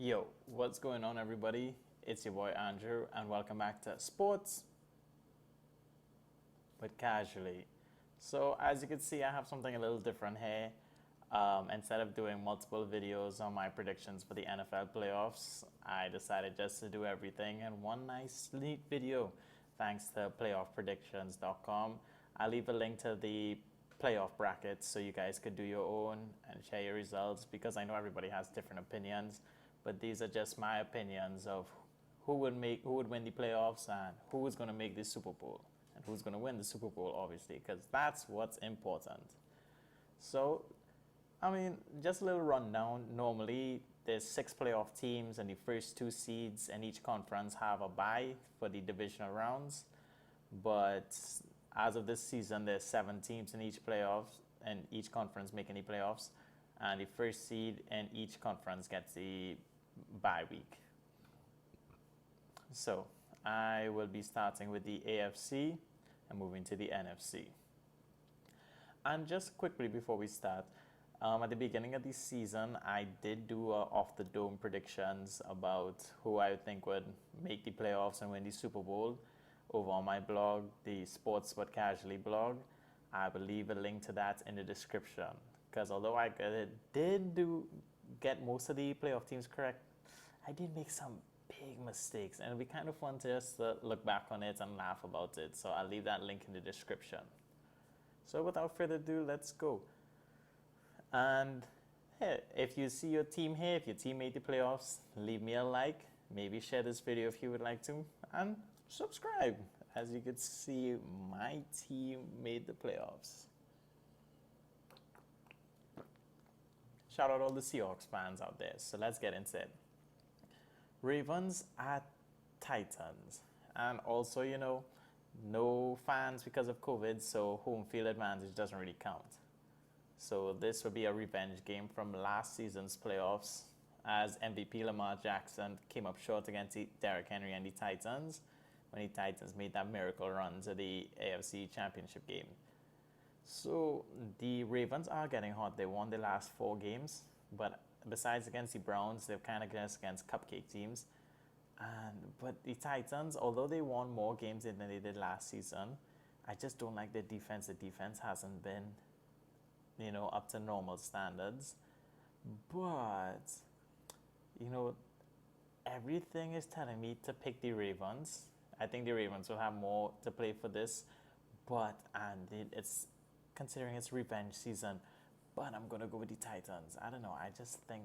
Yo, what's going on, everybody? It's your boy Andrew, and welcome back to Sports but Casually. So, as you can see, I have something a little different here. Instead of doing multiple videos on my predictions for the NFL playoffs, I decided just to do everything in one nice, neat video thanks to playoffpredictions.com. I'll leave a link to the playoff brackets so you guys could do your own and share your results because I know everybody has different opinions, but these are just my opinions of who would win the playoffs and who is going to make the Super Bowl and who's going to win the Super Bowl, obviously, because that's what's important. So, I mean, just a little rundown. Normally, there's 6 playoff teams, and the first 2 seeds in each conference have a bye for the divisional rounds. But as of this season, there's 7 teams in each playoffs, and each conference making the playoffs, and the first seed in each conference gets the bye week. So I will be starting with the AFC and moving to the NFC. And just quickly before we start, at the beginning of the season, I did do off the dome predictions about who I think would make the playoffs and win the Super Bowl over on my blog, the Sports But Casually blog. I will leave a link to that in the description because although I get most of the playoff teams correct, I did make some big mistakes, and it'll be kind of fun to just look back on it and laugh about it. So I'll leave that link in the description. So without further ado, let's go. And hey, if you see your team here, if your team made the playoffs, leave me a like, maybe share this video if you would like to, and subscribe. As you can see, my team made the playoffs. Shout out all the Seahawks fans out there. So let's get into it. Ravens at Titans. And also, no fans because of COVID, so home field advantage doesn't really count. So this will be a revenge game from last season's playoffs as MVP Lamar Jackson came up short against Derrick Henry and the Titans when the Titans made that miracle run to the AFC Championship game. So the Ravens are getting hot. They won the last 4 games, but besides against the Browns, they've kind of just against cupcake teams. But the Titans, although they won more games than they did last season, I just don't like their defense. The defense hasn't been, up to normal standards. But, everything is telling me to pick the Ravens. I think the Ravens will have more to play for this. It's considering it's revenge season. But I'm going to go with the Titans. I don't know. I just think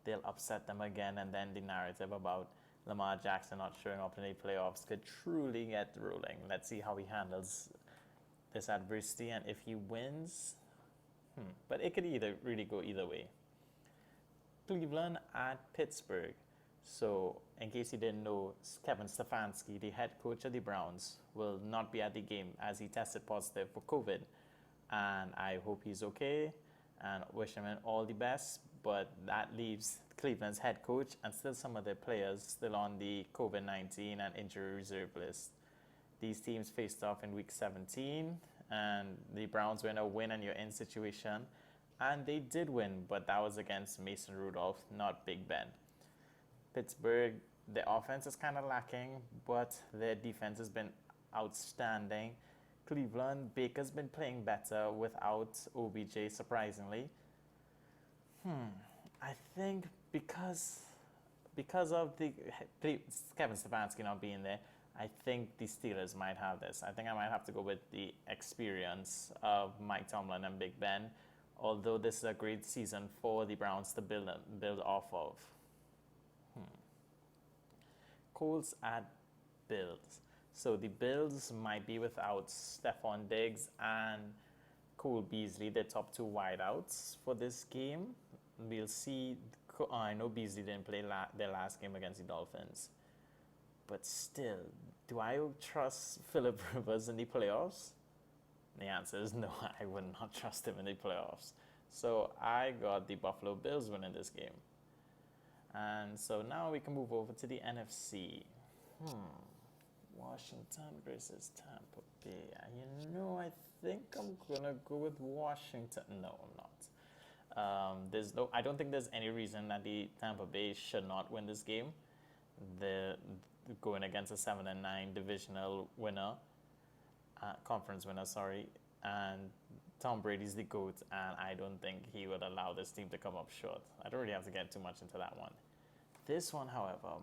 they'll upset them again. And then the narrative about Lamar Jackson not showing up in the playoffs could truly get rolling. Let's see how he handles this adversity and if he wins. But it could really go either way. Cleveland at Pittsburgh. So, in case you didn't know, Kevin Stefanski, the head coach of the Browns, will not be at the game as he tested positive for COVID. And I hope he's okay and wish him all the best. But that leaves Cleveland's head coach and still some of their players still on the COVID-19 and injury reserve list. These teams faced off in week 17, and the Browns were in a win and you're in situation. And they did win, but that was against Mason Rudolph, not Big Ben. Pittsburgh, their offense is kind of lacking, but their defense has been outstanding. Cleveland, Baker's been playing better without OBJ, surprisingly. I think because of the Kevin Stefanski not being there, I think the Steelers might have this. I think I might have to go with the experience of Mike Tomlin and Big Ben, although this is a great season for the Browns to build off of. Colts at Bills. So the Bills might be without Stephon Diggs and Cole Beasley, their top 2 wideouts for this game. We'll see. I know Beasley didn't play their last game against the Dolphins. But still, do I trust Phillip Rivers in the playoffs? The answer is no, I would not trust him in the playoffs. So I got the Buffalo Bills winning this game. And so now we can move over to the NFC. Washington versus Tampa Bay. I think I'm going to go with Washington. No, I'm not. I don't think there's any reason that the Tampa Bay should not win this game. They're going against a 7-9 divisional winner, conference winner, sorry, and Tom Brady's the GOAT, and I don't think he would allow this team to come up short. I don't really have to get too much into that one. This one, however,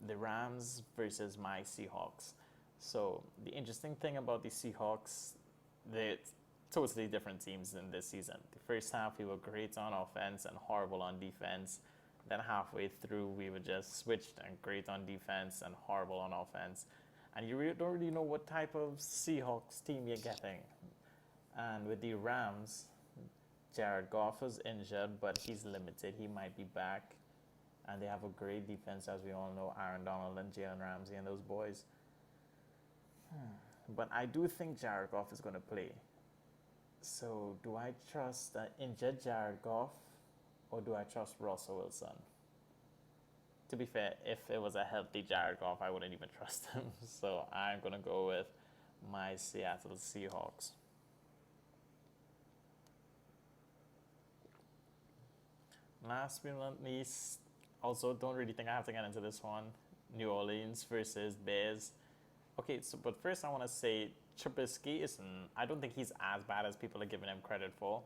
the Rams versus my Seahawks. So the interesting thing about the Seahawks, they're totally different teams in this season. The first half, we were great on offense and horrible on defense. Then halfway through, we were just switched and great on defense and horrible on offense. And you don't really know what type of Seahawks team you're getting. And with the Rams, Jared Goff is injured, but he's limited. He might be back. And they have a great defense, as we all know, Aaron Donald and Jalen Ramsey and those boys. But I do think Jared Goff is going to play. So do I trust injured Jared Goff or do I trust Russell Wilson? To be fair, if it was a healthy Jared Goff, I wouldn't even trust him. So I'm going to go with my Seattle Seahawks. Last but not least, also don't really think I have to get into this one. New Orleans versus Bears. Okay, so but first I want to say Trubisky I don't think he's as bad as people are giving him credit for.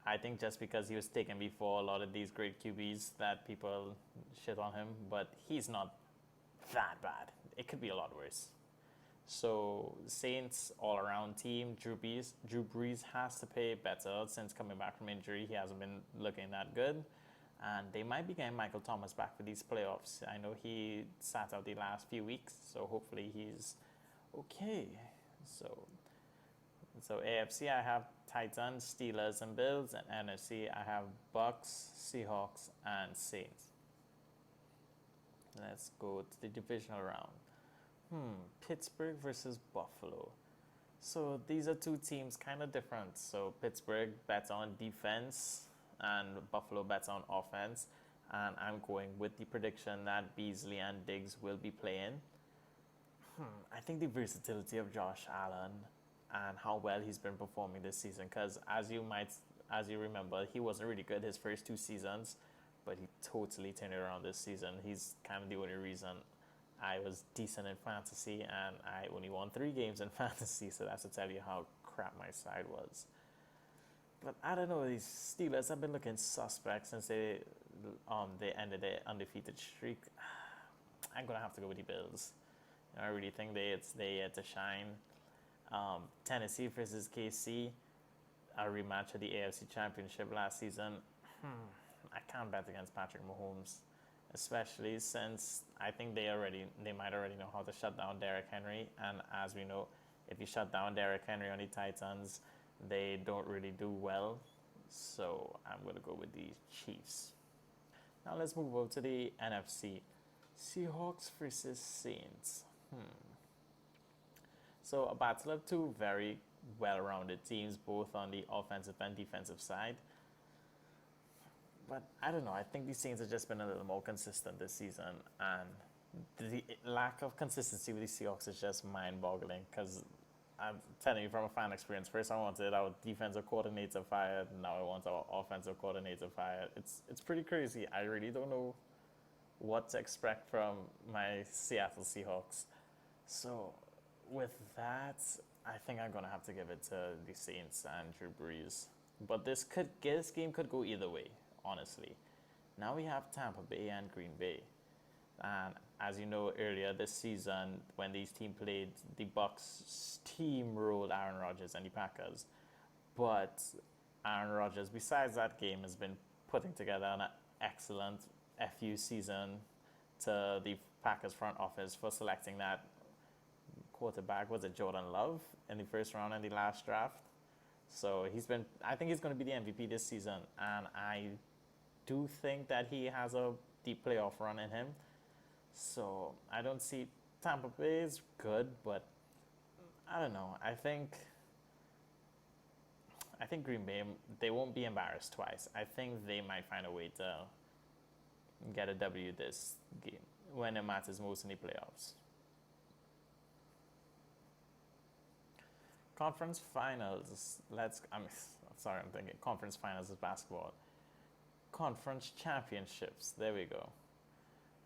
I think just because he was taken before a lot of these great QBs that people shit on him, but he's not that bad. It could be a lot worse. So Saints all-around team, Drew Brees has to play better since coming back from injury. He hasn't been looking that good. And they might be getting Michael Thomas back for these playoffs. I know he sat out the last few weeks, so hopefully he's okay. So AFC, I have Titans, Steelers, and Bills. And NFC, I have Bucks, Seahawks, and Saints. Let's go to the divisional round. Pittsburgh versus Buffalo. So these are two teams kind of different. So Pittsburgh bets on defense and Buffalo bets on offense. And I'm going with the prediction that Beasley and Diggs will be playing. I think the versatility of Josh Allen and how well he's been performing this season. Because as you remember, he wasn't really good his first two seasons, but he totally turned it around this season. He's kind of the only reason I was decent in fantasy, and I only won 3 games in fantasy, so that's to tell you how crap my side was. But I don't know, these Steelers have been looking suspect since they ended their undefeated streak. I'm going to have to go with the Bills. I really think it's their year to shine. Tennessee versus KC, a rematch of the AFC Championship last season. I can't bet against Patrick Mahomes, especially since I think they might already know how to shut down Derrick Henry. And as we know, if you shut down Derrick Henry on the Titans, they don't really do well. So I'm going to go with the Chiefs. Now let's move over to the NFC. Seahawks versus Saints. So a battle of two very well-rounded teams, both on the offensive and defensive side. But I don't know, I think the Saints have just been a little more consistent this season, and the lack of consistency with the Seahawks is just mind-boggling, because I'm telling you from a fan experience, first I wanted our defensive coordinator fired, now I want our offensive coordinator fired. It's pretty crazy. I really don't know what to expect from my Seattle Seahawks. So with that, I think I'm going to have to give it to the Saints and Drew Brees. But this game could go either way, honestly. Now we have Tampa Bay and Green Bay. And as you know, earlier this season, when these teams played, the Bucs steamrolled Aaron Rodgers and the Packers. But Aaron Rodgers, besides that game, has been putting together an excellent FU season to the Packers front office for selecting that quarterback, was it Jordan Love, in the first round in the last draft. So I think he's going to be the MVP this season. And I do think that he has a deep playoff run in him. So I don't see Tampa Bay is good, but I don't know. I think Green Bay, they won't be embarrassed twice. I think they might find a way to get a W this game when it matters most in the playoffs. Conference finals. I'm thinking conference finals is basketball. conference championships. There we go.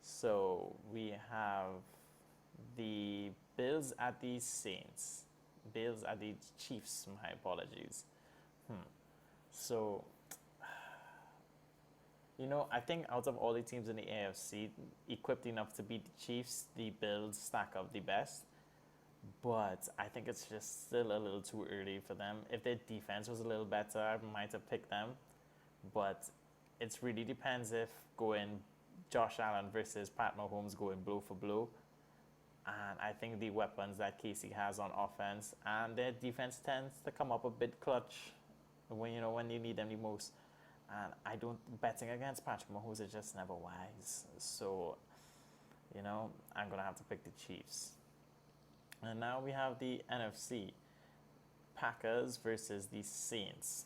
So we have the Bills at the Saints. Bills at the Chiefs, my apologies. So, I think out of all the teams in the AFC, equipped enough to beat the Chiefs, the Bills stack up the best. But I think it's just still a little too early for them. If their defense was a little better, I might have picked them. But it really depends if going Josh Allen versus Pat Mahomes going blow for blow. And I think the weapons that Casey has on offense and their defense tends to come up a bit clutch when you need them the most. And betting against Patrick Mahomes is just never wise. So, I'm going to have to pick the Chiefs. And now we have the NFC. Packers versus the Saints.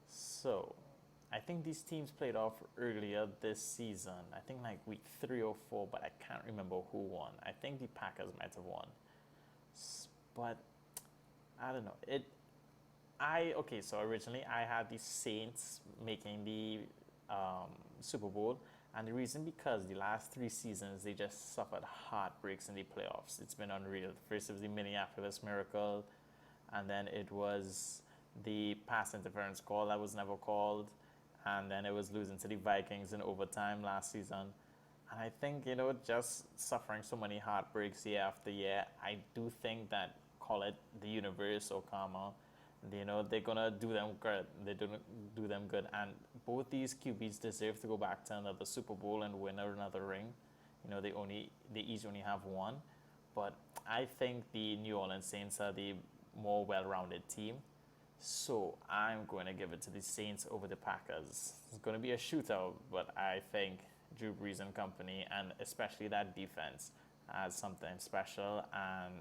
So, I think these teams played off earlier this season. I think like week 3 or 4, but I can't remember who won. I think the Packers might have won. But, I don't know. So originally I had the Saints making the Super Bowl. And the reason because the last 3 seasons, they just suffered heartbreaks in the playoffs. It's been unreal. First it was the Minneapolis Miracle. And then it was the pass interference call that was never called. And then it was losing to the Vikings in overtime last season. And I think, just suffering so many heartbreaks year after year, I do think that, call it the universe or karma, they're going to do them good. They do them good. And both these QBs deserve to go back to another Super Bowl and win another ring. They each only have one. But I think the New Orleans Saints are the more well-rounded team. So I'm going to give it to the Saints over the Packers. It's going to be a shootout, but I think Drew Brees and company, and especially that defense, has something special and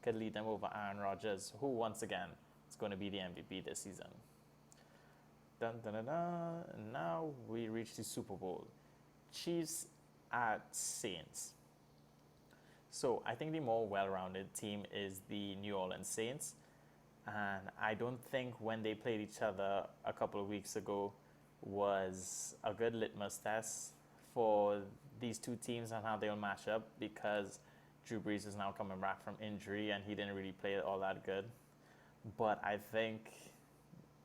could lead them over Aaron Rodgers, who once again is going to be the MVP this season. Dun, dun, dun, dun. And now we reach the Super Bowl. Chiefs at Saints. So I think the more well-rounded team is the New Orleans Saints. And I don't think when they played each other a couple of weeks ago was a good litmus test for these two teams and how they'll match up, because Drew Brees is now coming back from injury and he didn't really play all that good. But I think,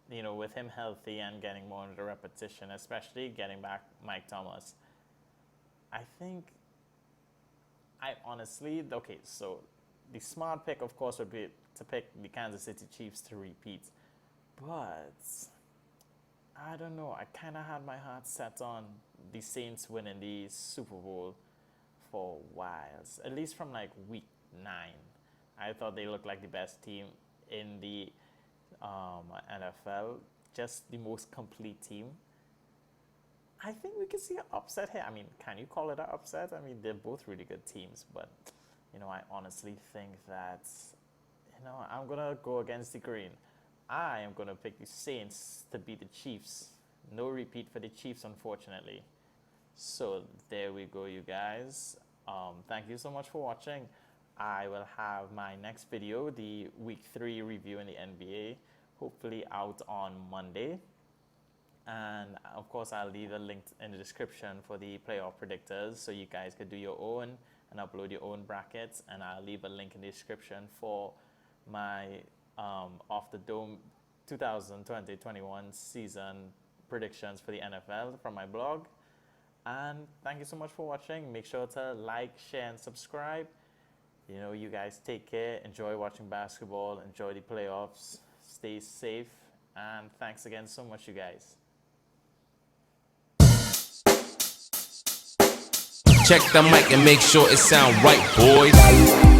with him healthy and getting more into repetition, especially getting back Mike Thomas, so the smart pick, of course, would be to pick the Kansas City Chiefs to repeat. But I don't know. I kind of had my heart set on the Saints winning the Super Bowl for a while. At least from like week 9. I thought they looked like the best team in the NFL. Just the most complete team. I think we could see an upset here. I mean, can you call it an upset? I mean, they're both really good teams. But, I honestly think that, I'm going to go against the grain. I am going to pick the Saints to beat the Chiefs. No repeat for the Chiefs, unfortunately. So there we go, you guys. Thank you so much for watching. I will have my next video, the Week 3 review in the NBA, hopefully out on Monday. And of course, I'll leave a link in the description for the playoff predictors so you guys could do your own and upload your own brackets. And I'll leave a link in the description for my Off the Dome 2020-21 season predictions for the NFL from my blog. And thank you so much for watching. Make sure to like, share, and subscribe. You guys take care. Enjoy watching basketball. Enjoy the playoffs. Stay safe. And thanks again so much, you guys. Check the mic and make sure it sound right, boys.